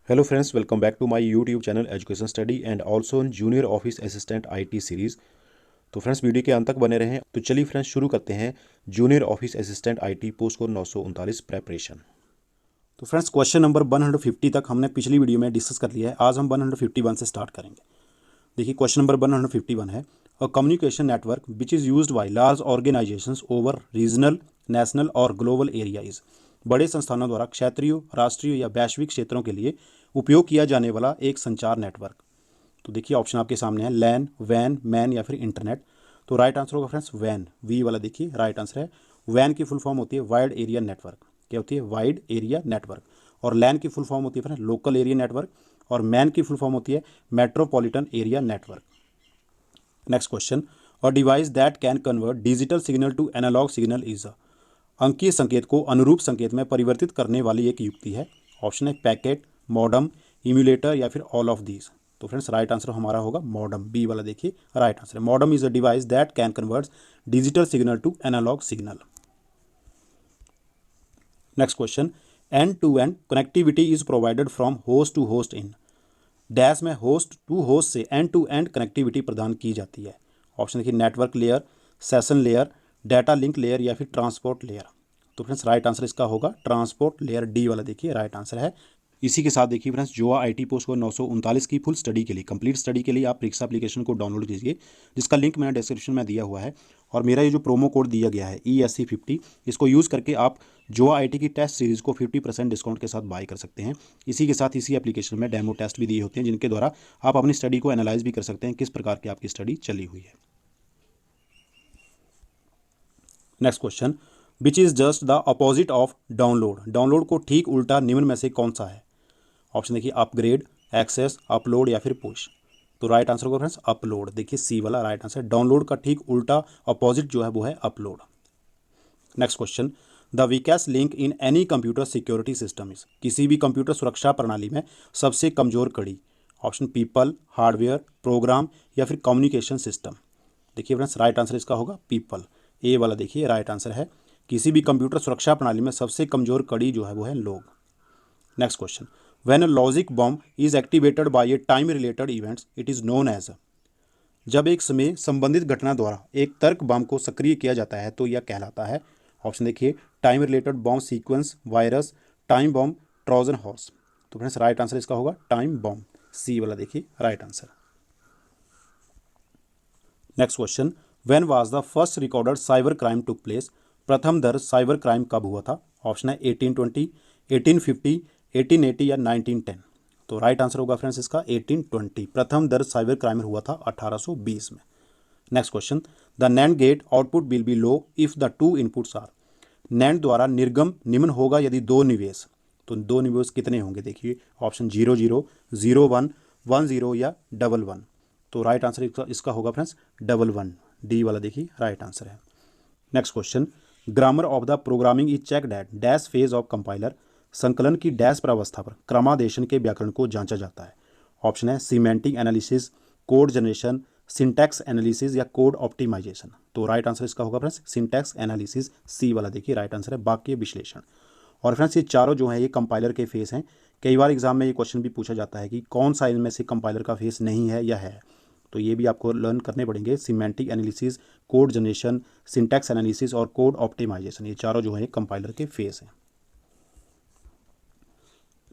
Hello friends, welcome back to my YouTube channel education study and also junior office assistant IT series. तो friends, video के अंत तक बने रहें। तो चलिए फ्रेंड्स, शुरू करते हैं junior office assistant IT post code 939 preparation. तो फ्रेंड्स, क्वेश्चन नंबर 150 तक हमने पिछली वीडियो में डिस्कस कर लिया है। आज हम 151 से स्टार्ट करेंगे। देखिए, क्वेश्चन नंबर 151 है, a communication network which is used by large organisations over regional, national और ग्लोबल एरियाज। बड़े संस्थानों द्वारा क्षेत्रीय, राष्ट्रीय या वैश्विक क्षेत्रों के लिए उपयोग किया जाने वाला एक संचार नेटवर्क। तो देखिए, ऑप्शन आपके सामने है, लैन, वैन, मैन या फिर इंटरनेट। तो राइट आंसर होगा फ्रेंड्स वैन, वी वाला देखिए राइट आंसर है। वैन की फुल फॉर्म होती है वाइड एरिया नेटवर्क। क्या होती है? Wide area network. और लैन की फुल फॉर्म होती है फ्रेंड्स लोकल एरिया नेटवर्क। और मैन की फुल फॉर्म होती है metropolitan area network. Next question, a device that can convert digital signal to analog signal is a. अंकीय संकेत को अनुरूप संकेत में परिवर्तित करने वाली एक युक्ति है। ऑप्शन है पैकेट, मॉडम, इम्यूलेटर या फिर ऑल ऑफ दीज। तो फ्रेंड्स, राइट आंसर हमारा होगा मॉडम, बी वाला देखिए राइट आंसर है। Modem is a device that can convert digital signal to analog signal. Next question, end to end connectivity is provided from host to host in dash में host to host से end to end connectivity प्रदान की जाती है। Option देखिए network layer, session layer, data link layer या फिर transport layer. तो फ्रेंड्स, राइट आंसर इसका होगा ट्रांसपोर्ट लेयर, डी वाला देखिए राइट आंसर है। इसी के साथ देखिए फ्रेंड्स, जोआ आईटी पोस्ट को 939 की फुल स्टडी के लिए, कंप्लीट स्टडी के लिए आप परीक्षा एप्लीकेशन को डाउनलोड कीजिए, जिसका लिंक मैंने डिस्क्रिप्शन में दिया हुआ है। और मेरा ये जो प्रोमो कोड दिया गया है ESC50, इसको यूज़ करके आप जोआ आईटी की टेस्ट सीरीज़ को 50% डिस्काउंट के साथ बाय कर सकते हैं। इसी के साथ इसी एप्लीकेशन में डेमो टेस्ट भी दिए होते हैं, जिनके द्वारा आप अपनी स्टडी को एनालाइज भी कर सकते हैं, किस प्रकार की आपकी स्टडी चली हुई है। Next question, which is just the opposite of download. Download को ठीक उल्टा निम्न में से कौन सा है? ऑप्शन देखिए अपग्रेड, एक्सेस, अपलोड या फिर पुश। तो राइट आंसर होगा फ्रेंड्स अपलोड, देखिए सी वाला राइट आंसर। डाउनलोड का ठीक उल्टा अपोजिट जो है वो है upload. Next question, the weakest link in any computer security system is. किसी भी कंप्यूटर सुरक्षा प्रणाली में सबसे कमजोर कड़ी। ऑप्शन पीपल, हार्डवेयर, प्रोग्राम या फिर कम्युनिकेशन सिस्टम। देखिए फ्रेंड्स, राइट आंसर इसका होगा पीपल, ए वाला देखिए राइट आंसर है। किसी भी कंप्यूटर सुरक्षा प्रणाली में सबसे कमजोर कड़ी जो है वो है लोग। Next question, when a logic bomb is activated by a time related events it is known as. जब एक समय संबंधित घटना द्वारा एक तर्क बम को सक्रिय किया जाता है तो यह कहलाता है। ऑप्शन देखिए time related bomb sequence, virus, time bomb, Trojan horse. तो फ्रेंड्स, राइट आंसर इसका होगा टाइम बॉम्ब, सी वाला देखिए right answer. Next question, when was the first recorded cyber crime took place. प्रथम दर्ज साइबर क्राइम कब हुआ था? ऑप्शन है 1820, 1850, 1880 या 1910। तो राइट आंसर होगा फ्रेंड्स इसका 1820। प्रथम दर्ज साइबर क्राइम हुआ था 1820 में। Next question, the NAND gate output will be low if the two inputs are. NAND द्वारा निर्गम निम्न होगा यदि दो निवेश। तो दो निवेश कितने होंगे? देखिए ऑप्शन 00, 01, 10 या 11। तो राइट आंसर इसका होगा फ्रेंड्स 11, डी वाला देखिए राइट आंसर है। Next question, grammar of the programming is checked at dash phase of compiler. संकलन की डैश प्रावस्था पर क्रमादेशन के व्याकरण को जांचा जाता है। ऑप्शन है semantic analysis, code generation, syntax analysis या कोड ऑप्टिमाइजेशन। तो राइट आंसर इसका होगा फ्रेंड्स सिंटैक्स एनालिसिस, सी वाला देखिए राइट आंसर है, वाक्य विश्लेषण। और फ्रेंड्स, ये चारों जो है ये कंपाइलर के फेस हैं। कई बार एग्जाम में ये क्वेश्चन भी पूछा जाता है कि कौन सा इनमें से कंपाइलर का फेस नहीं है या है। तो ये भी आपको लर्न करने पड़ेंगे। Semantic analysis, code generation, syntax analysis और कोड ऑप्टिमाइजेशन, ये चारों जो है कंपाइलर के फेस हैं।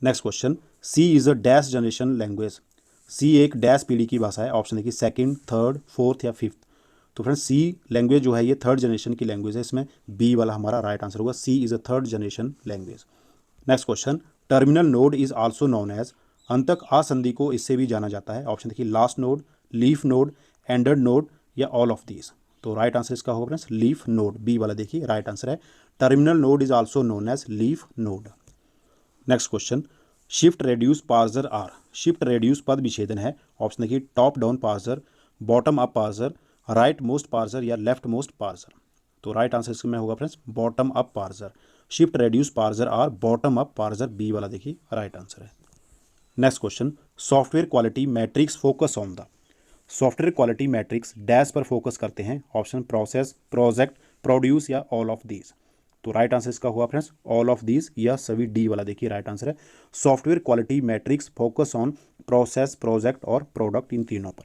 Next question, C is a dash generation language. C एक डैश पीढ़ी की भाषा है। ऑप्शन देखिए सेकंड, थर्ड, फोर्थ या फिफ्थ। तो फ्रेंड्स, सी लैंग्वेज जो है ये थर्ड जनरेशन की लैंग्वेज है। इसमें बी वाला हमारा राइट आंसर होगा, C is a third generation language. Next question, terminal node is also known as. अंतक आसंधि को इससे भी जाना जाता है। ऑप्शन देखिए last node, leaf node, ended node या ऑल ऑफ दीज। तो राइट आंसर इसका होगा फ्रेंड्स लीफ नोड, बी वाला देखिए राइट आंसर है। Terminal node is also known as leaf node. Next question, shift reduce parser are. Shift reduce पद विच्छेदन है। ऑप्शन देखिए top down parser, bottom up parser, right most parser या left most parser. तो right answer इसमें होगा friends bottom up parser. Shift reduce parser are bottom up parser, B वाला देखिए राइट आंसर है। Next question, software quality metrics focus on the. Software quality metrics dash पर focus करते हैं। Option process, project, produce या all of these. तो right answer इसका हुआ फ्रेंड्स ऑल ऑफ दीज, या सभी डी वाला देखिए राइट आंसर है। Software quality metrics focus on process, project और प्रोडक्ट, इन तीनों पर।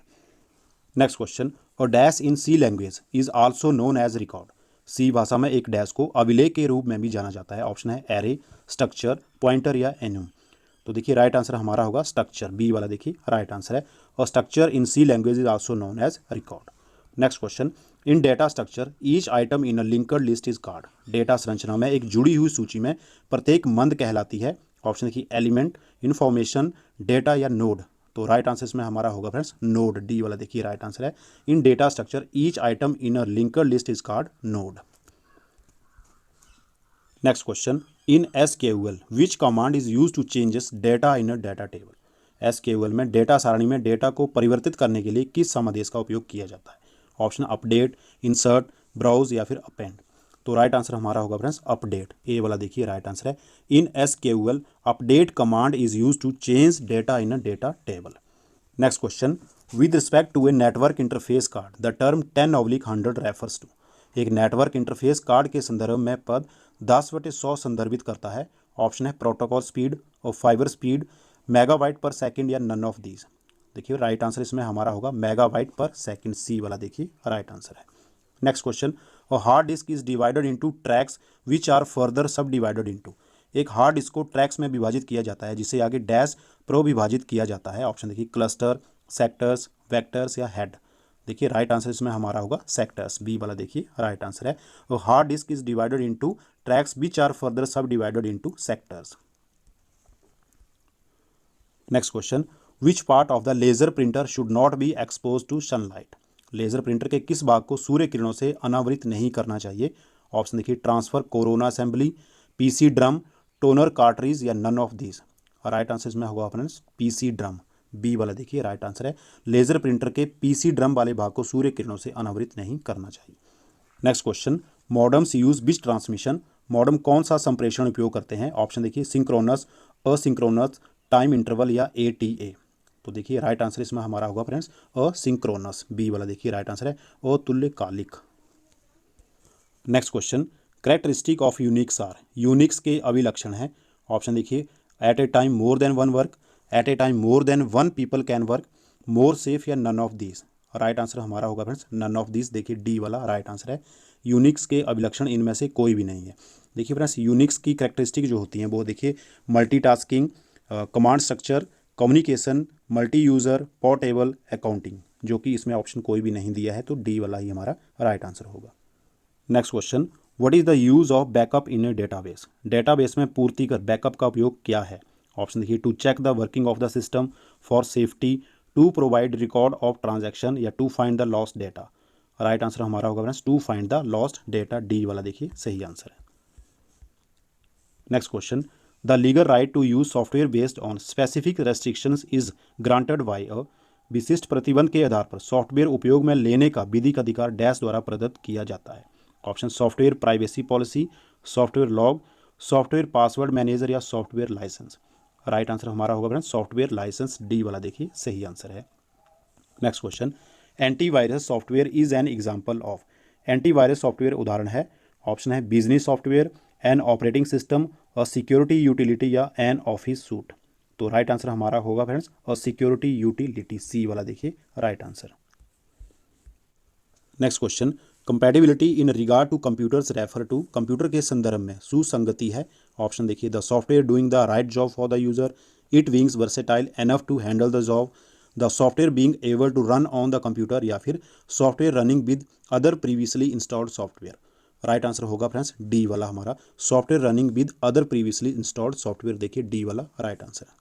नेक्स्ट क्वेश्चन, और dash in C language is also known as record. C भाषा में एक डैश को अभिलेख के रूप में भी जाना जाता है। ऑप्शन है एरे, स्ट्रक्चर, पॉइंटर या एन्यूम। तो देखिए राइट आंसर हमारा होगा स्ट्रक्चर, बी वाला देखिए राइट आंसर है। और structure in C language is also known as record. Next question, in data structure each item in a linked list is called. Data संरचना में एक जुड़ी हुई सूची में प्रत्येक मंद कहलाती है। ऑप्शन देखिए एलिमेंट, इन्फॉर्मेशन, डेटा या नोड। तो राइट आंसर इसमें हमारा होगा फ्रेंड्स नोड, डी वाला देखिए राइट आंसर है। In data structure each item in a linked list is called node. Next question, in SQL which command is use to changes data in a data table. SQL में data सारणी में data को परिवर्तित करने के लिए किस समादेश का उपयोग किया जाता है। ऑप्शन अपडेट, इंसर्ट, ब्राउज या फिर अपेंड। तो राइट आंसर हमारा होगा फ्रेंड्स अपडेट, ए वाला देखिए राइट आंसर है। In SQL update command is use to change data in a data table. Next question, with respect to a network interface card the term 10/100 refers to. एक network interface card के संदर्भ में पद 10/100 संदर्भित करता है। Option है प्रोटोकॉल स्पीड और fiber speed, megabyte per second या नन ऑफ दीज। देखिए राइट आंसर इसमें हमारा होगा मेगाबाइट पर सेकंड, सी वाला देखिए राइट आंसर है। नेक्स्ट क्वेश्चन, और hard disk is divided into tracks which are further सब डिवाइडेड इनटू। एक हार्ड डिस्क को ट्रैक्स में विभाजित किया जाता है जिसे आगे डैश प्रो विभाजित किया जाता है। ऑप्शन देखिए क्लस्टर, सेक्टर्स, वेक्टर्स या हेड। देखिए राइट आंसर इसमें हमारा होगा सेक्टर्स, बी वाला देखिए राइट आंसर है। और hard disk is divided into tracks which are further सब divided into sectors. Next question, which part of the laser printer should not be expose to sunlight. Laser printer के किस भाग को सूर्य किरणों से अनावृत नहीं करना चाहिए। ऑप्शन देखिए transfer, corona assembly, PC drum, toner cartridge या none of these. Right answer इसमें होगा फ्रेंड्स पीसी ड्रम, बी वाला देखिए राइट आंसर है। लेजर प्रिंटर के पीसी ड्रम वाले भाग को सूर्य किरणों से अनावृत नहीं करना चाहिए। नेक्स्ट क्वेश्चन, मॉडम्स यूज बिच ट्रांसमिशन। मॉडम कौन सा संप्रेषण उपयोग करते हैं। ऑप्शन देखिए सिंक्रोनस, असिंक्रोनस, टाइम इंटरवल या ATA। तो देखिए राइट आंसर इसमें हमारा होगा फ्रेंड्स असिंक्रोनस, बी वाला देखिए राइट आंसर है। अतुल्यकालिक। Next question, characteristic of Unix are. Unix के अभिलक्षण हैं। ऑप्शन देखिए at a time more than one work, at a time more than one people can work, more safe या none of these. Right answer हमारा होगा friends none of these, देखिए D वाला right answer है। Unix के अभिलक्षण इनमें से कोई भी नहीं है। देखिए फ्रेंड्स यूनिक्स की कैरेक्टरिस्टिक जो होती हैं वो देखिए multitasking, command structure, communication, multi user, portable, accounting, जो कि इसमें ऑप्शन कोई भी नहीं दिया है, तो डी वाला ही हमारा राइट आंसर होगा। Next question, what is the use of backup in A database. Database में पूर्ति कर बैकअप का उपयोग क्या है। ऑप्शन देखिए to check the working of the system, for safety, to provide record of transaction या to find the lost data. Right answer हमारा होगा friends to find the lost data, D वाला देखिए सही आंसर है। Next question, the legal right to use software based on specific restrictions is granted by a. विशिष्ट प्रतिबंध के आधार पर सॉफ्टवेयर उपयोग में लेने का विधिक अधिकार डैश द्वारा प्रदत्त किया जाता है। Option software privacy policy, software log, software password manager या सॉफ्टवेयर लाइसेंस। राइट आंसर हमारा होगा फ्रेंड्स सॉफ्टवेयर लाइसेंस, डी वाला देखिए सही आंसर है। Next question, antivirus software is an example of. Antivirus software उदाहरण है। ऑप्शन है business software, an operating system, और सिक्योरिटी यूटिलिटी या एन ऑफिस सूट। तो राइट आंसर हमारा होगा फ्रेंड्स और सिक्योरिटी यूटिलिटी, सी वाला देखिए right answer. Next question, compatibility in regard to computers refer to. Computer के संदर्भ में सुसंगति है। ऑप्शन देखिए the software doing the right job for the user, it beings versatile enough to handle the job, the software being able to run on the computer, या फिर software running with other previously installed software. Right answer होगा friends D वाला हमारा software running with other previously installed software, देखिए D वाला right answer है।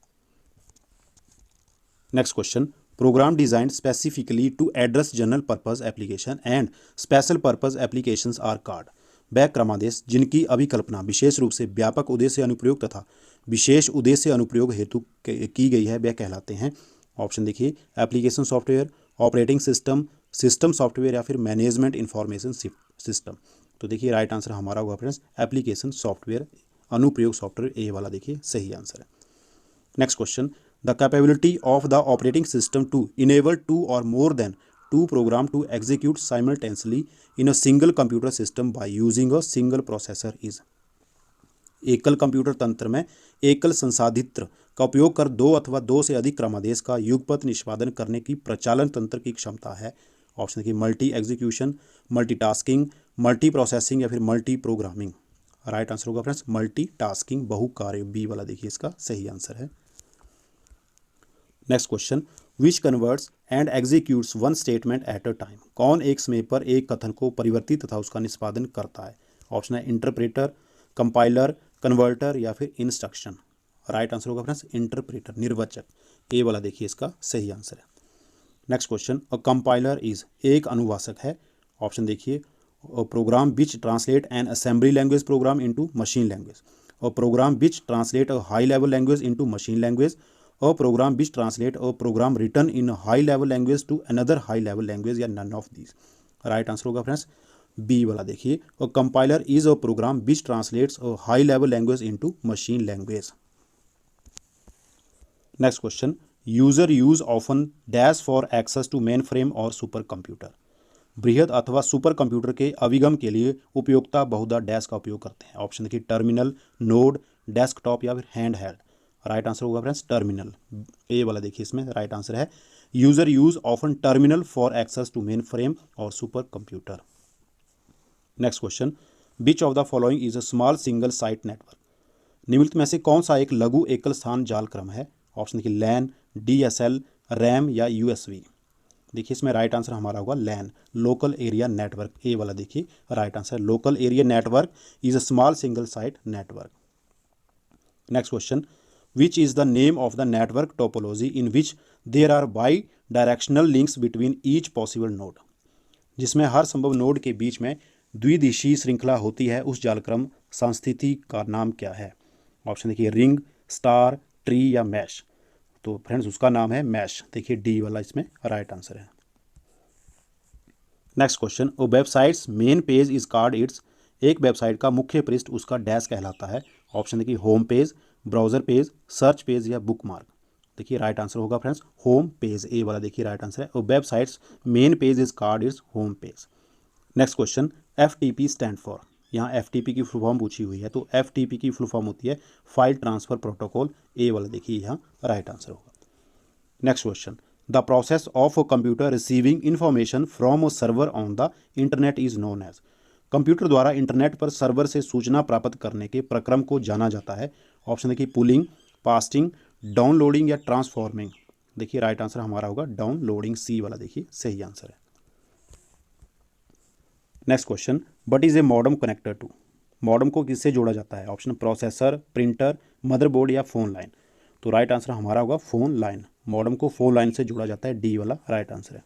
Next question, program design specifically to address general purpose application and special purpose applications are called. वह क्रमादेश जिनकी अभिकल्पना विशेष रूप से व्यापक उद्देश्य अनुप्रयोग तथा विशेष उद्देश्य अनुप्रयोग हेतु की गई है वह कहलाते हैं। ऑप्शन देखिए application software, operating system, system software या फिर मैनेजमेंट इंफॉर्मेशन सिस्टम। तो देखिए राइट आंसर हमारा होगा फ्रेंड्स एप्लीकेशन सॉफ्टवेयर, अनुप्रयोग सॉफ्टवेयर, ए वाला देखिए सही आंसर है। Next question, the capability of the operating system to enable two और more than two program to execute simultaneously in a single computer system by using a single processor is. एकल कंप्यूटर तंत्र में एकल संसाधित्र का उपयोग कर दो अथवा दो से अधिक क्रमादेश का युगपत निष्पादन करने की प्रचालन तंत्र की क्षमता है। ऑप्शन देखिए multi execution, multitasking, multi processing या फिर मल्टी प्रोग्रामिंग। राइट आंसर होगा फ्रेंड्स मल्टीटास्किंग, बहुकार्य। बी वाला देखिए इसका सही आंसर है। Next question, which converts and executes one statement at a time. कौन एक समय पर एक कथन को परिवर्तित तथा उसका निष्पादन करता है। ऑप्शन है इंटरप्रेटर, कंपाइलर, कन्वर्टर या फिर इंस्ट्रक्शन। राइट आंसर होगा फ्रेंड्स इंटरप्रेटर, निर्वाचक। ए वाला देखिए इसका सही आंसर है। Next question, a compiler is, एक अनुवासक है। ऑप्शन देखिए program which translate an assembly language program into machine language, और program which translate a high level language into machine language, और program which translate a program written in high level language to another high level language, या none of these. Right answer होगा friends B वाला देखिए, a compiler is a program which translates a high level language into machine language. Next question, user use often dash for access to mainframe और supercomputer. बृहद अथवा super computer के अभिगम के लिए उपयोक्ता बहुधा डैश का उपयोग करते हैं। ऑप्शन देखिए टर्मिनल, नोड, डेस्कटॉप या फिर हैंड हेल्ड। राइट आंसर होगा फ्रेंड्स टर्मिनल। ए वाला देखिए इसमें राइट आंसर है user use often terminal for access to mainframe और supercomputer. Next question, which of the following is a small single site network. निम्नलिखित में से कौन सा एक लघु एकल स्थान जाल क्रम है। ऑप्शन देखिए लैन, DSL, रैम या USB। देखिए इसमें राइट आंसर हमारा होगा LAN, local area network. A वाला देखिए right answer, local area network is a small single site network. Next question, which is the name of the network topology in which there are bidirectional links between each possible node. जिसमें हर संभव node के बीच में द्विदिशीय श्रृंखला होती है, उस जालक्रम सांस्थिति का नाम क्या है। ऑप्शन देखिए रिंग, स्टार, ट्री या मैश। तो फ्रेंड्स उसका नाम है मैश। देखिए डी वाला इसमें राइट आंसर है। Next question, a website's main page is called its. एक वेबसाइट का मुख्य पृष्ठ उसका डैश कहलाता है। ऑप्शन देखिए home page, browser page, search page या बुकमार्क। देखिए राइट आंसर होगा फ्रेंड्स होम पेज। ए वाला देखिए राइट आंसर है, a website's main page is called its home page. Next question, FTP stand for. यहाँ FTP की full form पूछी हुई है, तो FTP की फुल फॉर्म होती है फाइल ट्रांसफर प्रोटोकॉल। ए वाला देखिए यहाँ राइट आंसर होगा। Next question, the process of a computer receiving information from a server on the internet is known as. Computer द्वारा इंटरनेट पर सर्वर से सूचना प्राप्त करने के प्रक्रम को जाना जाता है। ऑप्शन देखिए पुलिंग, पास्टिंग, डाउनलोडिंग या ट्रांसफॉर्मिंग। देखिए राइट आंसर हमारा होगा डाउनलोडिंग। सी वाला देखिए सही आंसर है। Next question, what is a modem connected to. Modem को किससे जोड़ा जाता है। ऑप्शन प्रोसेसर, प्रिंटर, मदरबोर्ड या फोन लाइन। तो राइट आंसर हमारा होगा फोन लाइन। मॉडम को फोन लाइन से जोड़ा जाता है। डी वाला राइट आंसर है।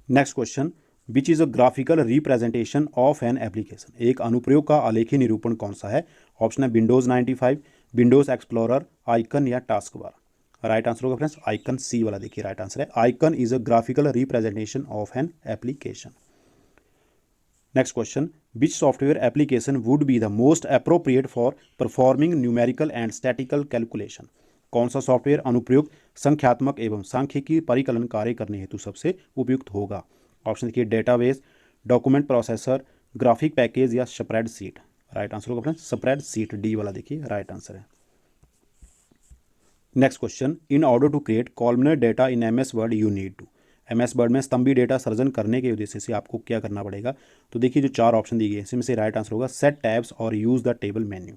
Next question, which is a graphical representation of an application. एक अनुप्रयोग का आलेखी निरूपण कौन सा है। ऑप्शन है विंडोज 95, विंडोज एक्सप्लोरर, आइकन या टास्क बार। राइट आंसर होगा फ्रेंड्स आइकन। सी वाला देखिए राइट आंसर है, icon is a graphical representation of an application. Next question, which software application would be the most appropriate for performing numerical and statistical calculation. कौन सा software अनुप्रयोग संख्यात्मक एवं सांख्यिकी परिकलन कार्य करने हेतु सबसे उपयुक्त होगा। ऑप्शन देखिए database, document processor, graphic package या स्प्रेड शीट। राइट आंसर होगा फ्रेंड्स स्प्रेड शीट। डी वाला देखिए राइट आंसर है। Next question, in order to create columnar data in MS Word you need to. MS Word में स्तंभी data surgeon करने के उद्देश्य से आपको क्या करना पड़ेगा। तो देखिए जो चार ऑप्शन दिए गए इसमें से राइट आंसर होगा सेट टैब्स और use the table menu.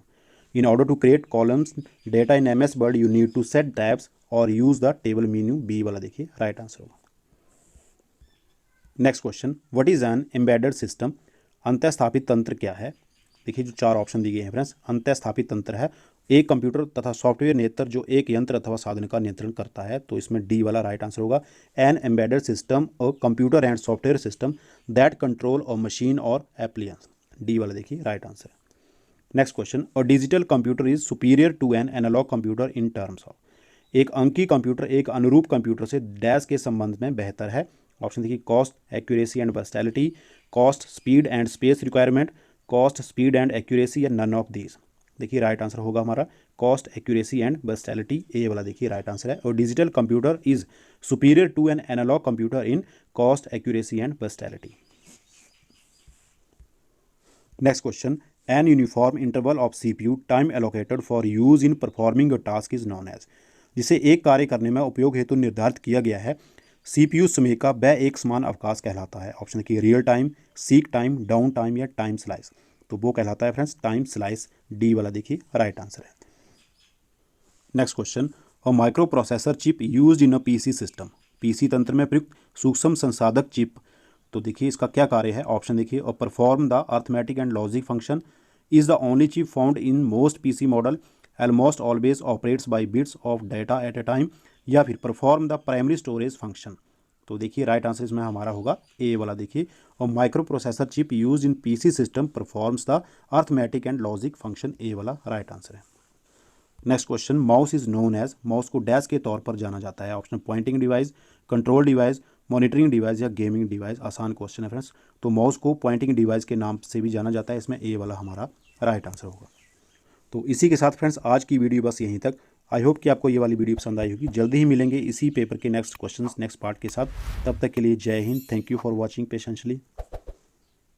In order to create columns data in MS Word you need to set tabs और use the table menu. B वाला देखिए राइट आंसर होगा। Next question, what is an embedded system. अंतःस्थापित तंत्र क्या है। देखिए जो चार ऑप्शन दिए गए हैं फ्रेंड्स, अंतःस्थापित तंत्र है एक कंप्यूटर तथा सॉफ्टवेयर नेत्र जो एक यंत्र अथवा साधन का नियंत्रण करता है। तो इसमें डी वाला राइट आंसर होगा एन एम्बेडेड सिस्टम और computer and software system that control और मशीन और एप्लियंस। डी वाला देखिए right answer. Next question, a digital computer is superior to an analog computer in terms of. एक अंकी computer एक अनुरूप कंप्यूटर से डैश के संबंध में बेहतर है। ऑप्शन देखिए cost, accuracy and versatility, cost, speed and space requirement, cost, speed and accuracy या नन ऑफ दीज। देखिए राइट आंसर होगा हमारा cost, accuracy and versatility. A वाला देखिए राइट आंसर है, और digital computer is superior to an analog computer in cost, accuracy and versatility. Next question, an uniform interval of CPU time allocated for use in performing a task is known as. जिसे एक कार्य करने में उपयोग हेतु निर्धारित किया गया है CPU समय का वह एक समान अवकाश कहलाता है। ऑप्शन की real time, seek time, down time या टाइम स्लाइस। तो वो कहलाता है फ्रेंड्स टाइम स्लाइस। डी वाला देखिए राइट आंसर है। Next question, a micro processor chip used in a PC system. PC तंत्र में प्रयुक्त सूक्ष्म संसाधक चिप। तो देखिए इसका क्या कार्य है। ऑप्शन देखिए, a perform the arithmetic and logic function, is the only chip found in most PC model, almost always operates by bits of data at a time, या फिर perform the primary storage function. तो देखिए right answer इसमें हमारा होगा ए वाला देखिए, और microprocessor chip use in PC system performs the arithmetic and logic function. A वाला राइट आंसर है। Next question, mouse is known as. Mouse को डैश के तौर पर जाना जाता है। Option pointing device, control device, monitoring device या गेमिंग डिवाइस। आसान क्वेश्चन है फ्रेंड्स। तो माउस को पॉइंटिंग डिवाइस के नाम से भी जाना जाता है। इसमें ए वाला हमारा राइट आंसर होगा। तो इसी के साथ फ्रेंड्स आज की वीडियो बस यहीं तक। आई होप कि आपको ये वाली वीडियो पसंद आई होगी। जल्दी ही मिलेंगे इसी पेपर के नेक्स्ट क्वेश्चंस नेक्स्ट पार्ट के साथ। तब तक के लिए जय हिंद। Thank you for watching पेशेंशली।